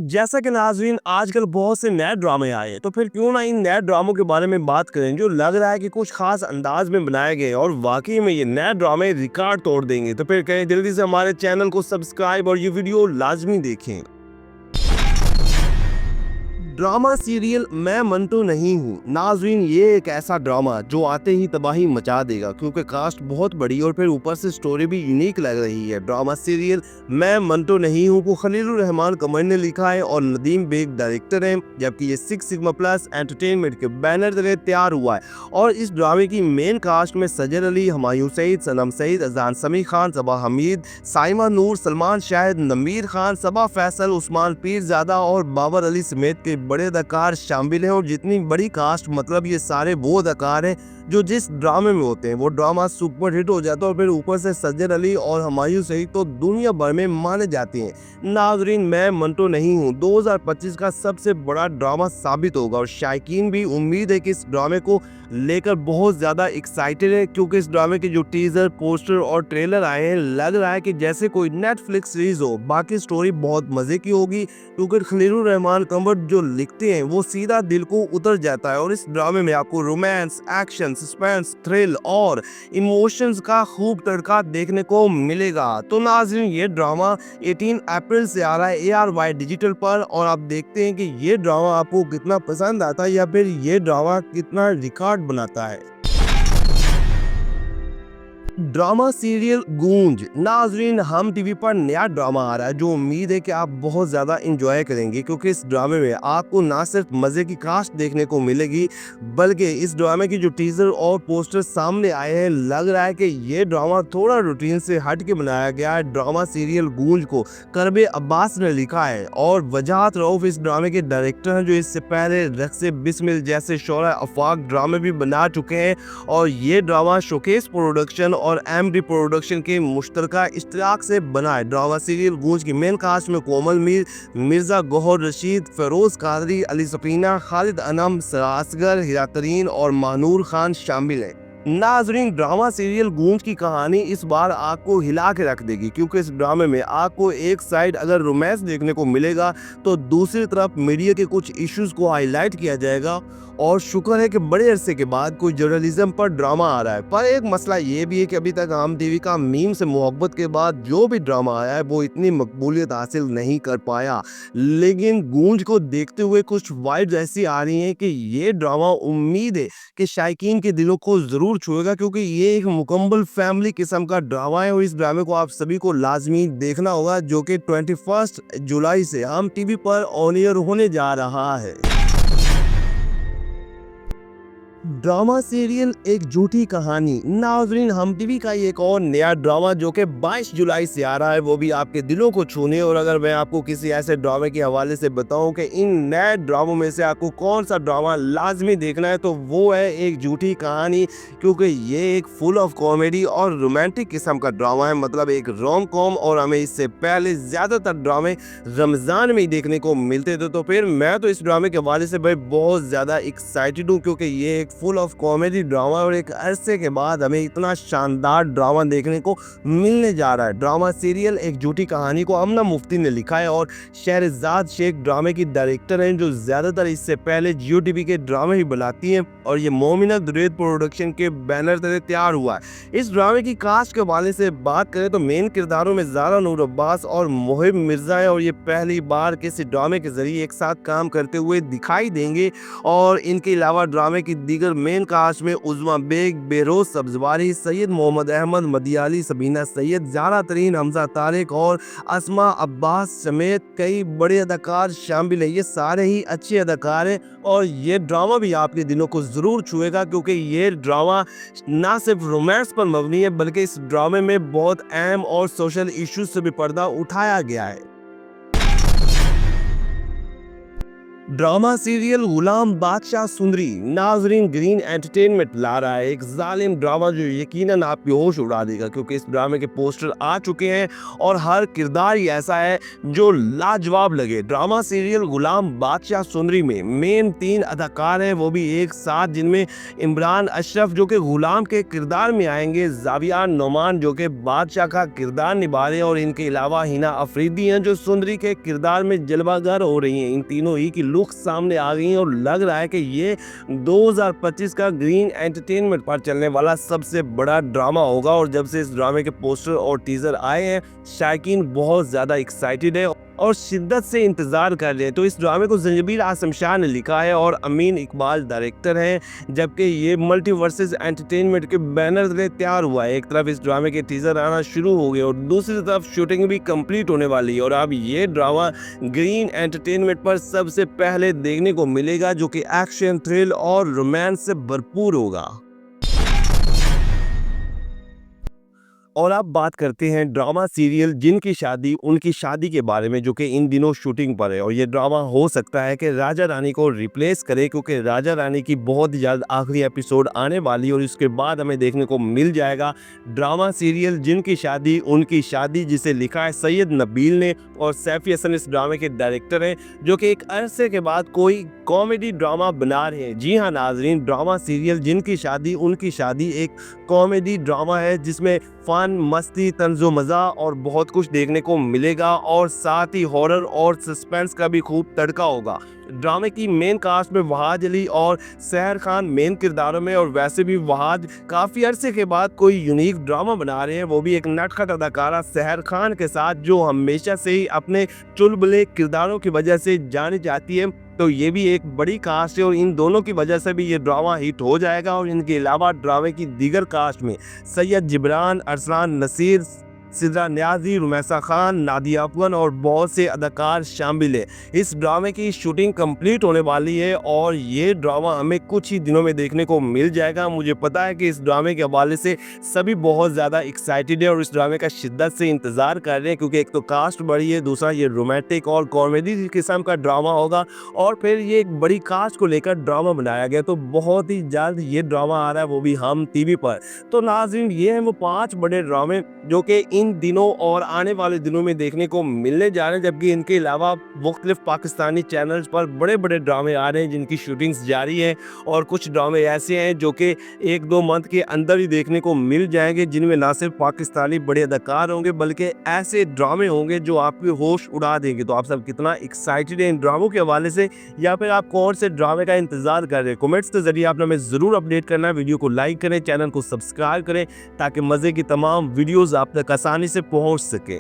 जैसा कि नाज़रीन आजकल बहुत से नए ड्रामे आए हैं, तो फिर क्यों ना इन नए ड्रामों के बारे में बात करें जो लग रहा है कि कुछ खास अंदाज में बनाए गए और वाकई में ये नए ड्रामे रिकॉर्ड तोड़ देंगे। तो फिर कहें जल्दी से हमारे चैनल को सब्सक्राइब और ये वीडियो लाजमी देखें। ड्रामा सीरियल मैं मंटू नहीं हूँ नाजरीन, ये एक ऐसा ड्रामा जो आते ही तबाही मचा देगा क्योंकि कास्ट बहुत बड़ी और फिर ऊपर से स्टोरी भी यूनिक लग रही है। ड्रामा सीरियल मैं मंटू नहीं हूँ को खलीलुर रहमान कमर ने लिखा है और नदीम बेग डायरेक्टर हैं, जबकि ये 6 सिग्मा प्लस एंटरटेनमेंट के बैनर तले तैयार हुआ है। और इस ड्रामे की मेन कास्ट में सजर अली, हुमायूं सईद, सनम सईद, अजान समी खान, सबा हमीद, साइमा नूर, सलमान शाहिद, नमीर खान, सबा फैसल, उस्मान पीरजादा और बाबर अली समेत के बड़े अदाकार शामिल हैं। और जितनी बड़ी कास्ट मतलब ये सारे वो अदाकार हैं जो जिस ड्रामे में होते हैं वो ड्रामा सुपर हिट हो जाता है। और फिर ऊपर से सज्जर अली और हुमायूं सईद तो दुनिया भर में माने जाते हैं। नाजरीन मैं मंटो नहीं हूँ 2025 का सबसे बड़ा ड्रामा साबित होगा और शायकीन भी उम्मीद है कि इस ड्रामे को लेकर बहुत ज़्यादा एक्साइटेड है क्योंकि इस ड्रामे के जो टीजर, पोस्टर और ट्रेलर आए हैं लग रहा है कि जैसे कोई नेटफ्लिक्स सीरीज हो। बाकी स्टोरी बहुत मज़े की होगी क्योंकि खलीलुर रहमान कमर जो लिखते हैं वो सीधा दिल को उतर जाता है। और इस ड्रामे में आपको रोमांस, एक्शन, सस्पेंस, थ्रिल और इमोशंस का खूब तड़का देखने को मिलेगा। तो नाज़रीन ये ड्रामा 18 अप्रैल से आ रहा है ARY डिजिटल पर और आप देखते हैं कि ये ड्रामा आपको कितना पसंद आता है या फिर ये ड्रामा कितना रिकॉर्ड बनाता है। ड्रामा सीरियल गूंज नाजरीन हम टीवी पर नया ड्रामा आ रहा है जो उम्मीद है कि आप बहुत ज़्यादा इंजॉय करेंगे क्योंकि इस ड्रामे में आपको ना सिर्फ मज़े की कास्ट देखने को मिलेगी बल्कि इस ड्रामे की जो टीजर और पोस्टर सामने आए हैं लग रहा है कि ये ड्रामा थोड़ा रूटीन से हट के बनाया गया है। ड्रामा सीरियल गूंज को करबे अब्बास ने लिखा है और वजाहत रऊफ इस ड्रामे के डायरेक्टर हैं जो इससे पहले रक्से बिस्मिल जैसे शोरा अफाक ड्रामे भी बना चुके हैं। और ये ड्रामा शोकेस प्रोडक्शन और MD प्रोडक्शन के मुश्तरका इश्तराक से बना है। ड्रामा सीरियल गूंज की मेन कास्ट में कोमल मीर, मिर्जा गौहर रशीद, फेरोज कादरी, अली सफीना, खालिद अनम, सरासगर, हिरातरीन और मानूर खान शामिल हैं। नाजरीन ड्रामा सीरियल गूंज की कहानी इस बार आपको हिला के रख देगी क्योंकि इस ड्रामे में आपको एक साइड अगर रोमांस देखने को मिलेगा तो दूसरी तरफ मीडिया के कुछ इश्यूज को हाईलाइट किया जाएगा। और शुक्र है कि बड़े अरसे के बाद कोई जर्नलिज्म पर ड्रामा आ रहा है। पर एक मसला ये भी है कि अभी तक आम टीवी का मीम से मोहब्बत के बाद जो भी ड्रामा आया है वो इतनी मकबूलियत हासिल नहीं कर पाया। लेकिन गूंज को देखते हुए कुछ वाइब्स ऐसी आ रही हैं कि ये ड्रामा उम्मीद है कि शायकीन के दिलों को ज़रूर छुएगा क्योंकि ये एक मुकम्मल फैमिली किस्म का ड्रामा है। और इस ड्रामे को आप सभी को लाजमी देखना होगा जो कि 21 जुलाई से आम टीवी पर ऑन एयर होने जा रहा है। ड्रामा सीरियल एक झूठी कहानी नाजरीन हम टीवी का एक और नया ड्रामा जो कि 22 जुलाई से आ रहा है वो भी आपके दिलों को छूने। और अगर मैं आपको किसी ऐसे ड्रामे के हवाले से बताऊं कि इन नए ड्रामों में से आपको कौन सा ड्रामा लाजमी देखना है तो वो है एक झूठी कहानी क्योंकि ये एक फुल ऑफ कॉमेडी और रोमांटिक किस्म का ड्रामा है, मतलब एक रोम कॉम। और हमें इससे पहले ज़्यादातर ड्रामे रमज़ान में ही देखने को मिलते थे। तो फिर मैं तो इस ड्रामे के हवाले से भाई बहुत ज़्यादा एक्साइटेड हूँ क्योंकि ये फुल ऑफ कॉमेडी ड्रामा और एक अरसे के बाद हमें इतना शानदार ड्रामा देखने को मिलने जा रहा है। ड्रामा सीरियल एक झूठी कहानी को अमना मुफ्ती ने लिखा है और शहरजाद शेख ड्रामे की डायरेक्टर हैं जो ज़्यादातर इससे पहले जियो टीवी के ड्रामे ही बनाती हैं। और ये मोमिना दुरैद प्रोडक्शन के बैनर तले तैयार हुआ है। इस ड्रामे की कास्ट के हवाले से बात करें तो मेन किरदारों में ज़ारा नूर अब्बास और मोहिब मिर्जा है और ये पहली बार किसी ड्रामे के जरिए एक साथ काम करते हुए दिखाई देंगे। और इनके अलावा ड्रामे की दीगर मेन कास्ट में उज़मा बेग, बेरोज सब्जवारी, सैयद मोहम्मद अहमद, मदियाली, सबीना सैयद, ज़ारा तरीन, हमजा तारिक और अस्मा अब्बास समेत कई बड़े अदाकार शामिल हैं। ये सारे ही अच्छे अदाकार हैं और ये ड्रामा भी आपके दिलों को ज़रूर छुएगा क्योंकि ये ड्रामा ना सिर्फ रोमांस पर मबनी है बल्कि इस ड्रामे में बहुत अहम और सोशल इश्यूज से भी पर्दा उठाया गया है। ड्रामा सीरियल गुलाम बादशाह सुंदरी नाजरीन ग्रीन एंटरटेनमेंट ला रहा है एक जालिम ड्रामा जो यकीनन आपके होश उड़ा देगा, क्योंकि इस ड्रामे के पोस्टर आ चुके हैं और हर किरदार ही ऐसा है जो लाजवाब लगे। ड्रामा सीरियल गुलाम बादशाह सुंदरी में मेन 3 अदाकार हैं, वो भी एक साथ, जिनमें इमरान अशरफ जो कि गुलाम के किरदार में आएंगे, जाविया नोमान जो कि बादशाह का किरदार निभा रहे हैं, और इनके अलावा हिना अफरीदी हैं जो सुंदरी के किरदार में जलवागर हो रही हैं। इन तीनों ही की लुक सामने आ गई हैं और लग रहा है कि ये 2025 का ग्रीन एंटरटेनमेंट पर चलने वाला सबसे बड़ा ड्रामा होगा। और जब से इस ड्रामे के पोस्टर और टीजर आए हैं, शायकीन बहुत ज़्यादा एक्साइटेड है और शिद्दत से इंतज़ार कर रहे हैं। तो इस ड्रामे को जंजीबील आसम शाह ने लिखा है और अमीन इकबाल डायरेक्टर हैं, जबकि ये मल्टीवर्सेस एंटरटेनमेंट के बैनर तले तैयार हुआ है। एक तरफ इस ड्रामे के टीजर आना शुरू हो गए और दूसरी तरफ शूटिंग भी कंप्लीट होने वाली है, और अब ये ड्रामा ग्रीन एंटरटेनमेंट पर सबसे पहले देखने को मिलेगा, जो कि एक्शन, थ्रिल और रोमांस से भरपूर होगा। और अब बात करते हैं ड्रामा सीरियल जिनकी शादी उनकी शादी के बारे में, जो कि इन दिनों शूटिंग पर है। और ये ड्रामा हो सकता है कि राजा रानी को रिप्लेस करे, क्योंकि राजा रानी की बहुत जल्द आखिरी एपिसोड आने वाली और इसके बाद हमें देखने को मिल जाएगा ड्रामा सीरियल जिनकी शादी उनकी शादी, जिसे लिखा है सैयद नबील ने, और सैफी हसन इस ड्रामे के डायरेक्टर हैं, जो कि एक अरसे के बाद कोई कॉमेडी ड्रामा बना रहे हैं। जी हाँ नाजरीन, ड्रामा सीरियल जिनकी शादी उनकी शादी एक कॉमेडी ड्रामा है जिसमें फन, मस्ती, तंजो मज़ा और बहुत कुछ देखने को मिलेगा, और साथ ही हॉरर और सस्पेंस का भी खूब तड़का होगा। ड्रामे की मेन कास्ट में वहाद अली और सहर खान मेन किरदारों में, और वैसे भी वहाद काफ़ी अरसे के बाद कोई यूनिक ड्रामा बना रहे हैं, वो भी एक नटखट अदाकारा सहर खान के साथ, जो हमेशा से ही अपने चुलबुले किरदारों की वजह से जानी जाती है। तो ये भी एक बड़ी कास्ट है और इन दोनों की वजह से भी ये ड्रामा हिट हो जाएगा। और इनके अलावा ड्रामे की दीगर कास्ट में सैयद जिब्रान, अरसलान नसीर, सिद्रा न्याजी, रुमैसा खान, नादिया अफगन और बहुत से अदाकार शामिल हैं। इस ड्रामे की शूटिंग कंप्लीट होने वाली है और ये ड्रामा हमें कुछ ही दिनों में देखने को मिल जाएगा। मुझे पता है कि इस ड्रामे के हवाले से सभी बहुत ज़्यादा एक्साइटेड है और इस ड्रामे का शिद्दत से इंतज़ार कर रहे हैं, क्योंकि एक तो कास्ट बड़ी है, दूसरा ये रोमांटिक और कॉमेडी किस्म का ड्रामा होगा, और फिर ये एक बड़ी कास्ट को लेकर ड्रामा बनाया गया। तो बहुत ही जल्द ये ड्रामा आ रहा है, वो भी हम टीवी पर। तो नाज़रीन, ये हैं वो 5 बड़े ड्रामे जो कि इन दिनों और आने वाले दिनों में देखने को मिलने जा रहे हैं, जबकि इनके अलावा मुख्तलिफ पाकिस्तानी चैनल्स पर बड़े बड़े ड्रामे आ रहे हैं जिनकी शूटिंग्स जारी है, और कुछ ड्रामे ऐसे हैं जो कि 1-2 मंथ के अंदर ही देखने को मिल जाएंगे, जिनमें ना सिर्फ पाकिस्तानी बड़े अदाकार होंगे बल्कि ऐसे ड्रामे होंगे जो आपके होश उड़ा देंगे। तो आप सब कितना एक्साइटेड हैं इन ड्रामों के हवाले से, या फिर आप कौन से ड्रामे का इंतजार कर रहे हैं? कमेंट्स के जरिए आपने हमें ज़रूर अपडेट करना है। वीडियो को लाइक करें, चैनल को सब्सक्राइब करें, ताकि मज़े की तमाम वीडियोज़ आप तक आसानी से पहुंच सके।